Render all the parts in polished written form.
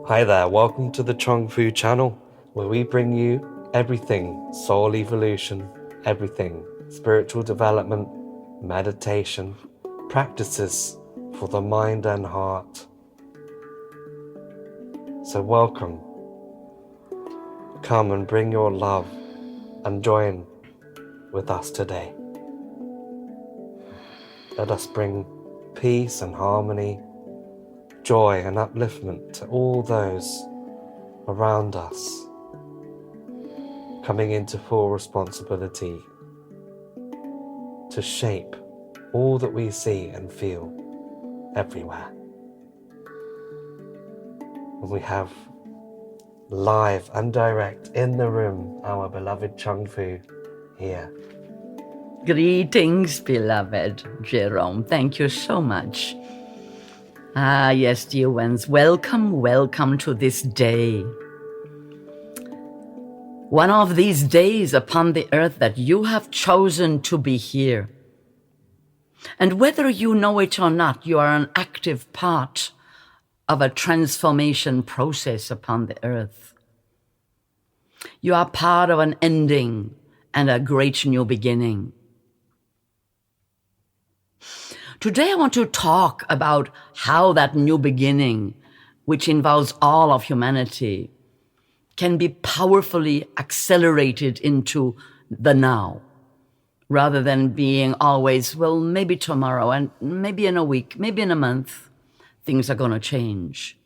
Hi there, welcome to the Chung Fu channel, where we bring you everything soul evolution, everything spiritual development, meditation, practices for the mind and heart. So welcome. Come and bring your love and join with us today. Let us bring peace and harmony, joy and upliftment to all those around us, coming into full responsibility to shape all that we see and feel everywhere. And we have live and direct in the room our beloved Chung Fu here. Greetings, beloved Jerome. Thank you so much. Yes, dear ones, welcome to this day. One of these days upon the earth that you have chosen to be here. And whether you know it or not, you are an active part of a transformation process upon the earth. You are part of an ending and a great new beginning. Today I want to talk about how that new beginning, which involves all of humanity, can be powerfully accelerated into the now, rather than being always, well, maybe tomorrow, and maybe in a week, maybe in a month, things are going to change.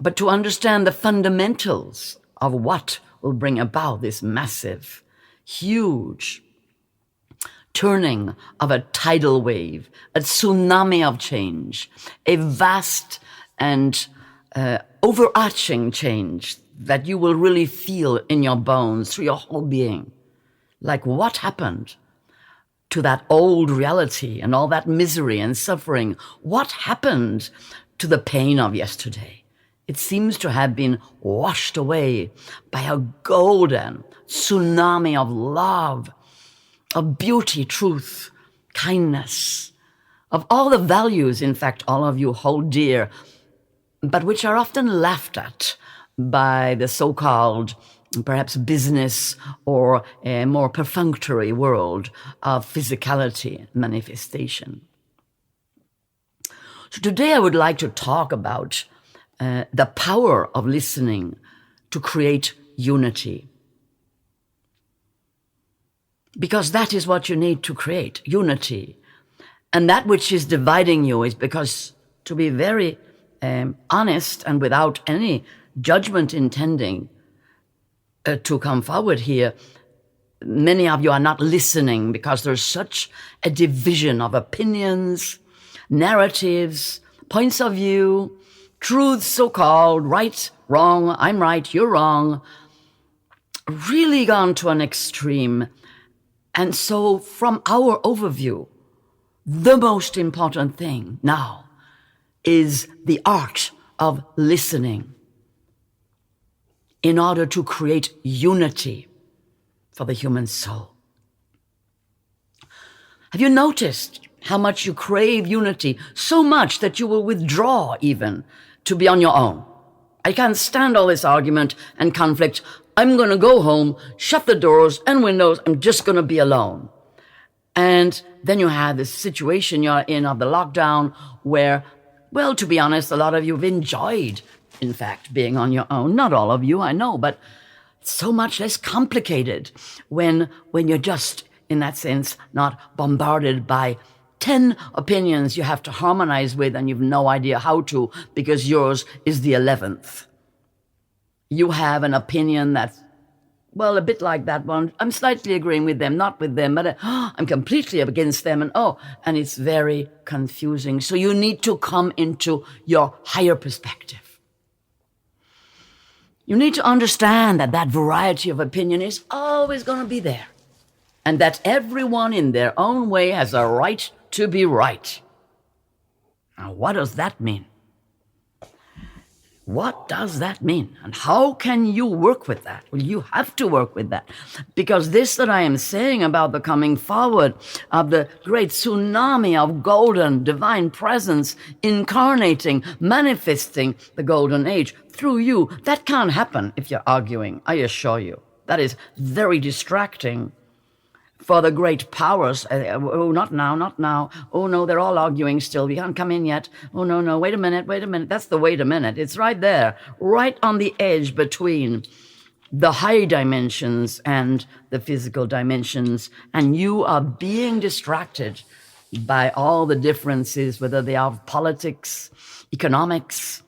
But to understand the fundamentals of what will bring about this massive, huge turning of a tidal wave, a tsunami of change, a vast and overarching change that you will really feel in your bones, through your whole being. Like what happened to that old reality and all that misery and suffering? What happened to the pain of yesterday? It seems to have been washed away by a golden tsunami of love, of beauty, truth, kindness, of all the values, in fact, all of you hold dear, but which are often laughed at by the so-called, perhaps business or a more perfunctory world of physicality manifestation. So today I would like to talk about the power of listening to create unity. Because that is what you need to create, unity. And that which is dividing you is because, to be very honest and without any judgment intending to come forward here, many of you are not listening because there's such a division of opinions, narratives, points of view, truths so-called, right, wrong, I'm right, you're wrong, really gone to an extreme. And so from our overview, the most important thing now is the art of listening in order to create unity for the human soul. Have you noticed how much you crave unity, so much that you will withdraw even to be on your own? I can't stand all this argument and conflict. I'm going to go home, shut the doors and windows. I'm just going to be alone. And then you have this situation you're in of the lockdown where, well, to be honest, a lot of you have enjoyed, in fact, being on your own. Not all of you, I know, but it's so much less complicated when you're just, in that sense, not bombarded by 10 opinions you have to harmonize with and you've no idea how to because yours is the 11th. You have an opinion that's, well, a bit like that one. I'm slightly agreeing with them, not with them, but I'm completely against them. And it's very confusing. So you need to come into your higher perspective. You need to understand that that variety of opinion is always going to be there. And that everyone in their own way has a right to be right. Now, what does that mean? What does that mean? And how can you work with that? Well, you have to work with that. Because this that I am saying about the coming forward of the great tsunami of golden divine presence incarnating, manifesting the golden age through you, that can't happen if you're arguing, I assure you. That is very distracting for the great powers. Oh, not now, not now. Oh, no, they're all arguing still. We can't come in yet. Oh, no, no, wait a minute, wait a minute. That's the wait a minute. It's right there, right on the edge between the high dimensions and the physical dimensions. And you are being distracted by all the differences, whether they are politics, economics,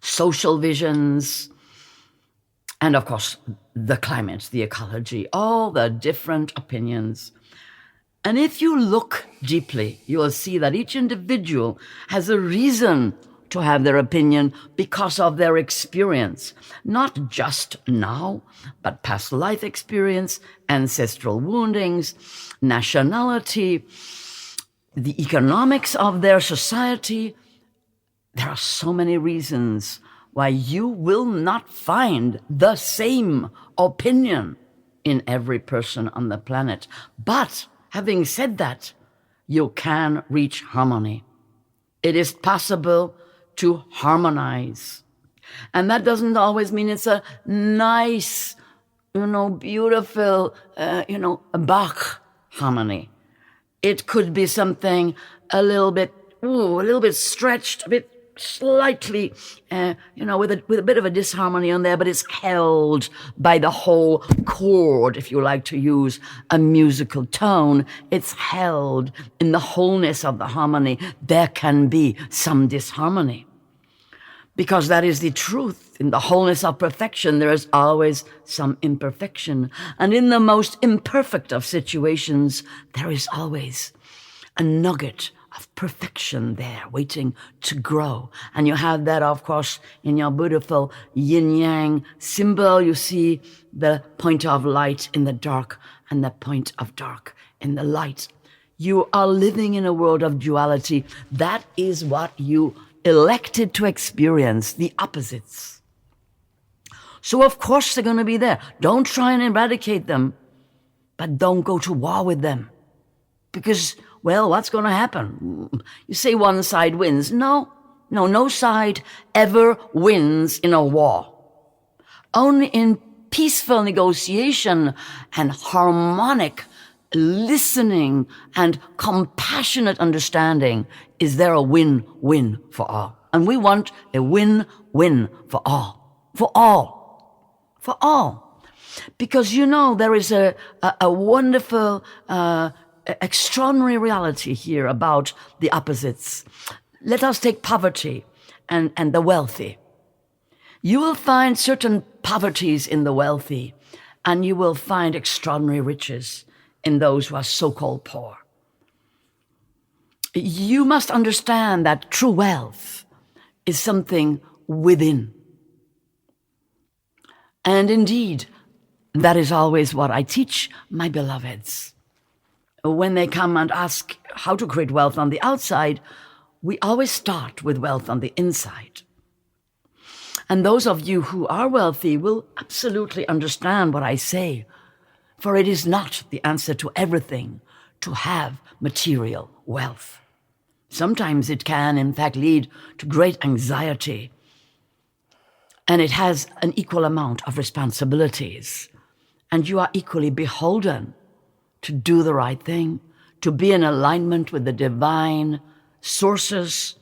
social visions, and of course, the climate, the ecology, all the different opinions. And if you look deeply, you will see that each individual has a reason to have their opinion because of their experience, not just now, but past life experience, ancestral woundings, nationality, the economics of their society. There are so many reasons why you will not find the same opinion in every person on the planet. But having said that, you can reach harmony. It is possible to harmonize. And that doesn't always mean it's a nice, beautiful, a Bach harmony. It could be something a little bit stretched, a bit slightly, with a bit of a disharmony on there, but it's held by the whole chord, if you like to use a musical tone. It's held in the wholeness of the harmony. There can be some disharmony, because that is the truth. In the wholeness of perfection, there is always some imperfection. And in the most imperfect of situations, there is always a nugget of perfection there waiting to grow. And you have that, of course, in your beautiful yin-yang symbol. You see the point of light in the dark and the point of dark in the light. You are living in a world of duality. That is what you elected to experience, the opposites. So of course they're going to be there. Don't try and eradicate them, but don't go to war with them. Because, well, what's going to happen? You say one side wins. No side ever wins in a war. Only in peaceful negotiation and harmonic listening and compassionate understanding is there a win-win for all. And we want a win-win for all. For all. For all. Because, there is a wonderful, extraordinary reality here about the opposites. Let us take poverty and the wealthy. You will find certain poverties in the wealthy, and you will find extraordinary riches in those who are so-called poor. You must understand that true wealth is something within. And indeed, that is always what I teach my beloveds. When they come and ask how to create wealth on the outside, we always start with wealth on the inside. And those of you who are wealthy will absolutely understand what I say, for it is not the answer to everything to have material wealth. Sometimes it can, in fact, lead to great anxiety, and it has an equal amount of responsibilities, and you are equally beholden to do the right thing, to be in alignment with the divine sources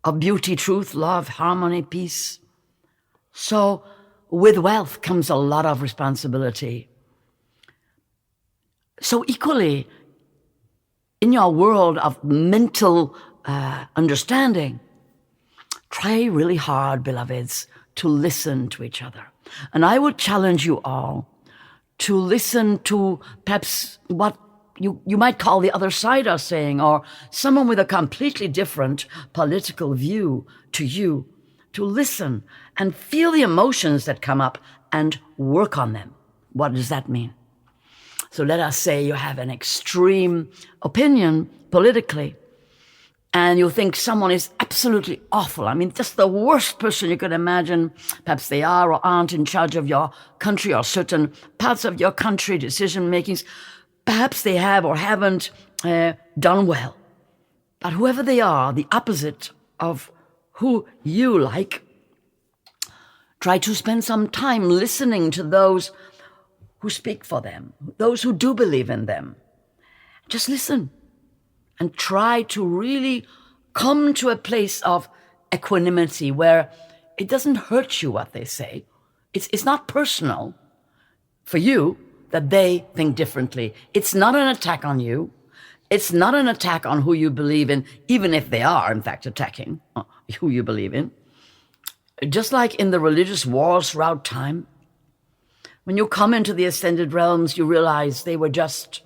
of beauty, truth, love, harmony, peace. So with wealth comes a lot of responsibility. So equally, in your world of mental understanding, try really hard, beloveds, to listen to each other. And I would challenge you all to listen to perhaps what you might call the other side are saying, or someone with a completely different political view to you, to listen and feel the emotions that come up and work on them. What does that mean? So let us say you have an extreme opinion politically, and you think someone is absolutely awful. I mean, just the worst person you could imagine. Perhaps they are or aren't in charge of your country or certain parts of your country, decision makings. Perhaps they have or haven't done well. But whoever they are, the opposite of who you like, try to spend some time listening to those who speak for them, those who do believe in them. Just listen and try to really come to a place of equanimity where it doesn't hurt you what they say. It's not personal for you that they think differently. It's not an attack on you. It's not an attack on who you believe in, even if they are, in fact, attacking who you believe in. Just like in the religious wars throughout time, when you come into the ascended realms, you realize they were just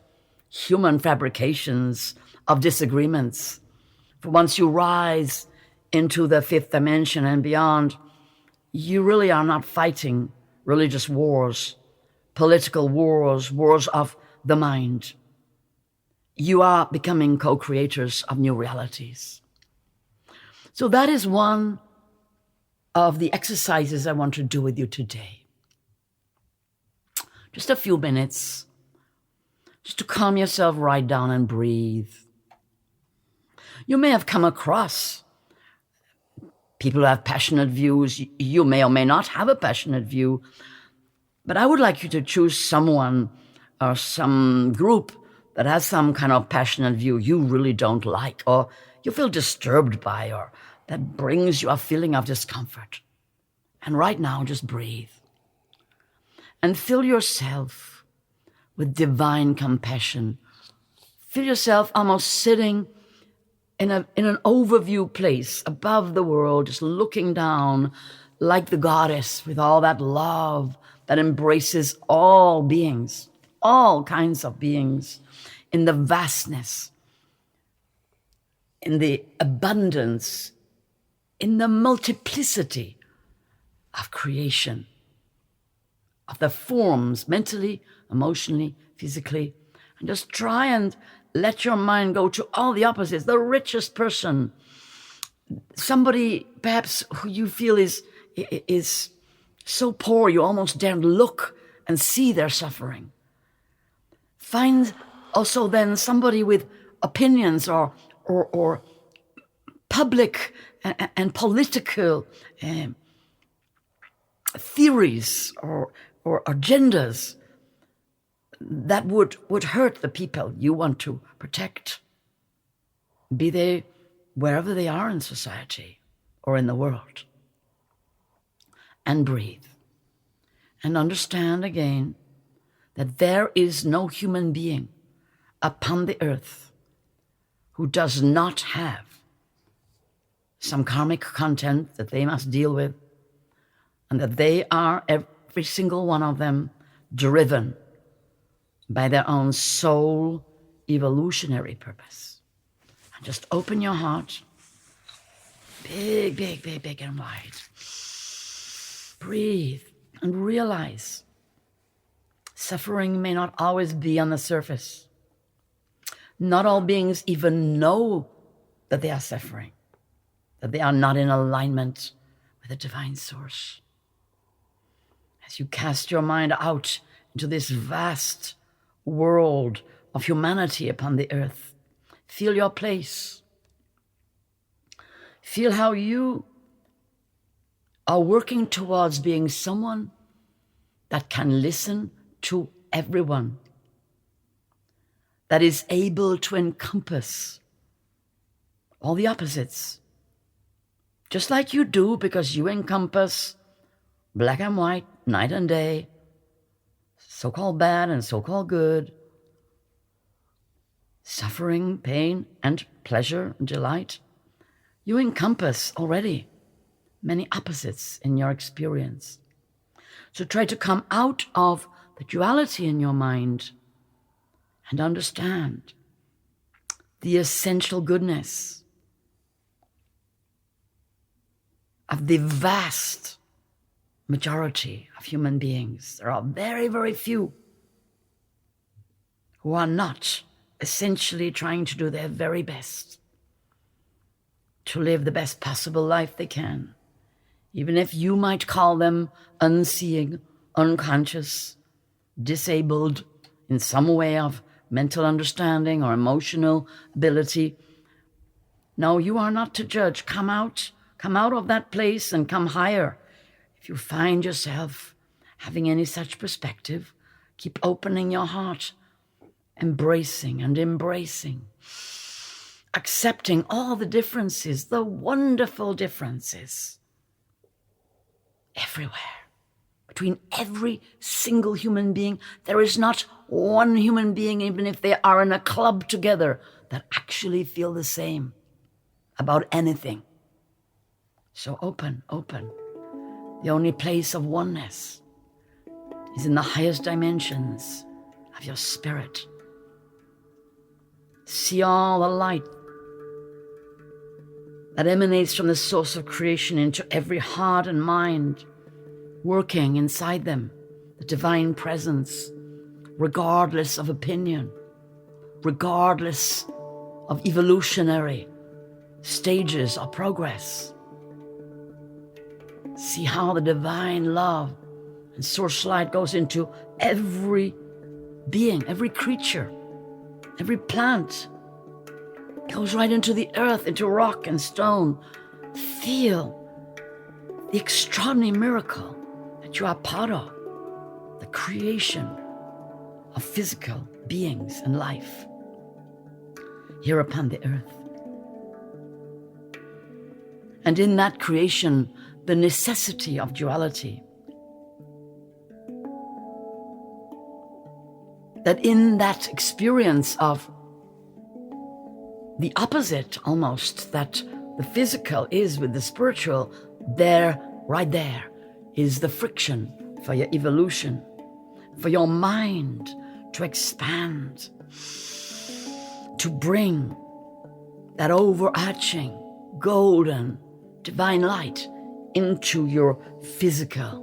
human fabrications of disagreements. For once you rise into the fifth dimension and beyond, you really are not fighting religious wars, political wars, wars of the mind. You are becoming co-creators of new realities. So that is one of the exercises I want to do with you today. Just a few minutes, just to calm yourself right down and breathe. You may have come across people who have passionate views. You may or may not have a passionate view, but I would like you to choose someone or some group that has some kind of passionate view you really don't like, or you feel disturbed by, or that brings you a feeling of discomfort. And right now, just breathe and fill yourself with divine compassion. Feel yourself almost sitting in an overview place above the world, just looking down like the goddess with all that love that embraces all beings, all kinds of beings, in the vastness, in the abundance, in the multiplicity of creation, of the forms, mentally, emotionally, physically. And just try and let your mind go to all the opposites. The richest person, somebody perhaps who you feel is so poor you almost daren't look and see their suffering. Find also then somebody with opinions or public and political theories or agendas that would hurt the people you want to protect, be they wherever they are in society or in the world. And breathe. And understand again that there is no human being upon the earth who does not have some karmic content that they must deal with, and that they are, every single one of them, driven by their own soul evolutionary purpose. And just open your heart, big, big, big, big and wide. Breathe and realize suffering may not always be on the surface. Not all beings even know that they are suffering, that they are not in alignment with the divine source. As you cast your mind out into this vast world of humanity upon the earth, feel your place. Feel how you are working towards being someone that can listen to everyone, that is able to encompass all the opposites, just like you do, because you encompass black and white, night and day, so-called bad and so-called good, suffering, pain, and pleasure and delight. You encompass already many opposites in your experience. So try to come out of the duality in your mind and understand the essential goodness of the vast majority of human beings. There are very, very few who are not essentially trying to do their very best. to live the best possible life they can, even if you might call them unseeing, unconscious, disabled in some way of mental understanding or emotional ability. No, you are not to judge. Come out of that place and come higher. If you find yourself having any such perspective, keep opening your heart, embracing and embracing, accepting all the differences, the wonderful differences everywhere. Between every single human being, there is not one human being, even if they are in a club together, that actually feel the same about anything. So open. The only place of oneness is in the highest dimensions of your spirit. See all the light that emanates from the source of creation into every heart and mind, working inside them, the divine presence, regardless of opinion, regardless of evolutionary stages of progress. See how the divine love and source light goes into every being, every creature, every plant. It goes right into the earth, into rock and stone. Feel the extraordinary miracle that you are part of, the creation of physical beings and life here upon the earth. And in that creation, the necessity of duality. That in that experience of the opposite almost, that the physical is with the spiritual, right there, is the friction for your evolution, for your mind to expand, to bring that overarching, golden, divine light into your physical,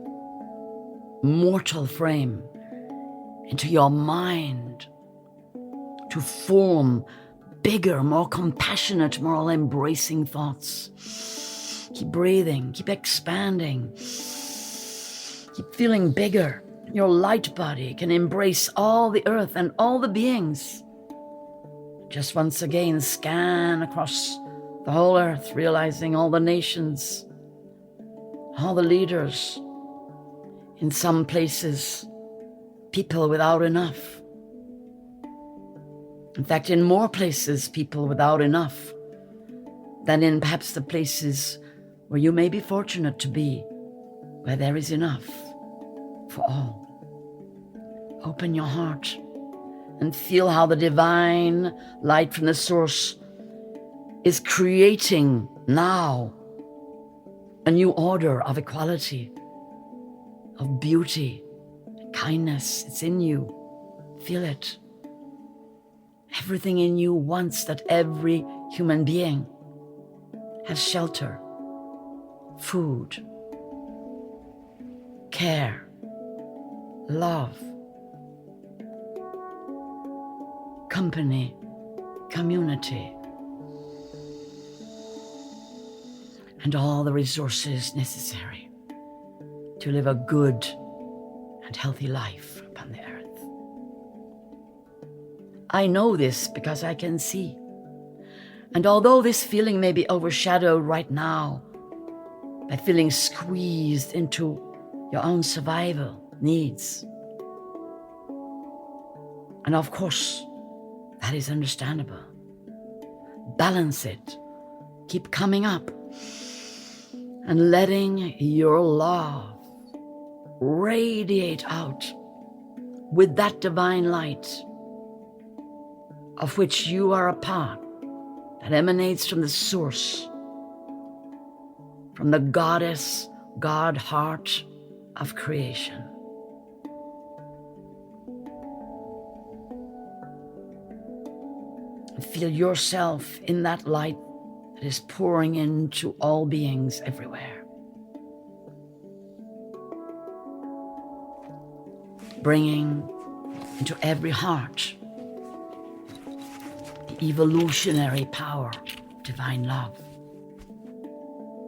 mortal frame, into your mind, to form bigger, more compassionate, more embracing thoughts. Keep breathing, keep expanding, keep feeling bigger. Your light body can embrace all the earth and all the beings. Just once again, scan across the whole earth, realizing all the nations, all the leaders, in some places, people without enough. In fact, in more places, people without enough than in perhaps the places where you may be fortunate to be, where there is enough for all. Open your heart and feel how the divine light from the source is creating now a new order of equality, of beauty, kindness. It's in you. Feel it. Everything in you wants that every human being has shelter, food, care, love, company, community, and all the resources necessary to live a good and healthy life upon the earth. I know this because I can see. And although this feeling may be overshadowed right now by feeling squeezed into your own survival needs, and of course, that is understandable. Balance it. Keep coming up and letting your love radiate out with that divine light of which you are a part, that emanates from the source, from the goddess, God heart of creation. Feel yourself in that light that is pouring into all beings everywhere. Bringing into every heart the evolutionary power of divine love.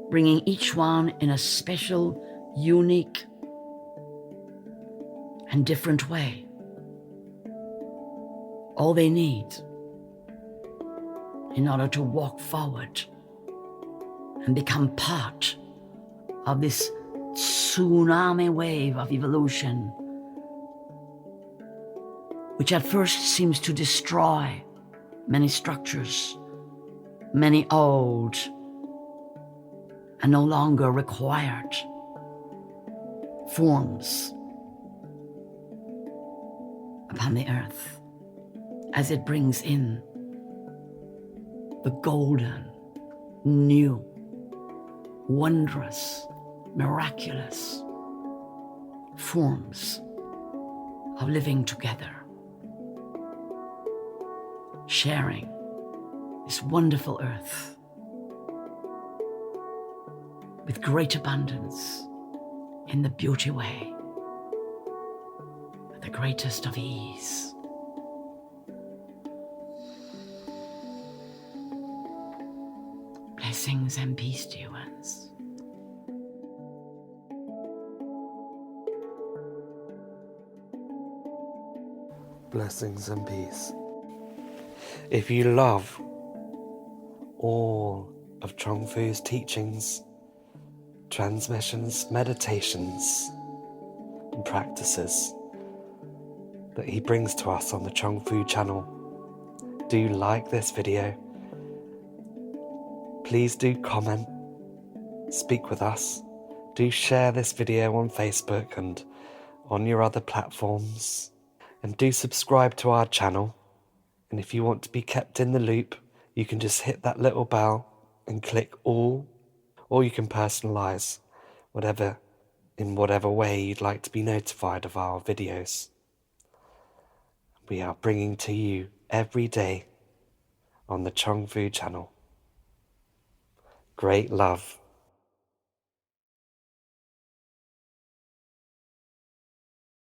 bringing each one in a special, unique, and different way. All they need in order to walk forward and become part of this tsunami wave of evolution, which at first seems to destroy many structures, many old and no longer required forms upon the earth, as it brings in the golden, new, wondrous, miraculous forms of living together, sharing this wonderful earth with great abundance in the beauty way, with the greatest of ease. Blessings and peace, dear ones. Blessings and peace. If you love all of Chung Fu's teachings, transmissions, meditations, and practices that he brings to us on the Chung Fu channel, do like this video. Please do comment, speak with us. Do share this video on Facebook and on your other platforms. And do subscribe to our channel. And if you want to be kept in the loop, you can just hit that little bell and click all, or you can personalize in whatever way you'd like to be notified of our videos. We are bringing to you every day on the Chung Fu channel. Great love.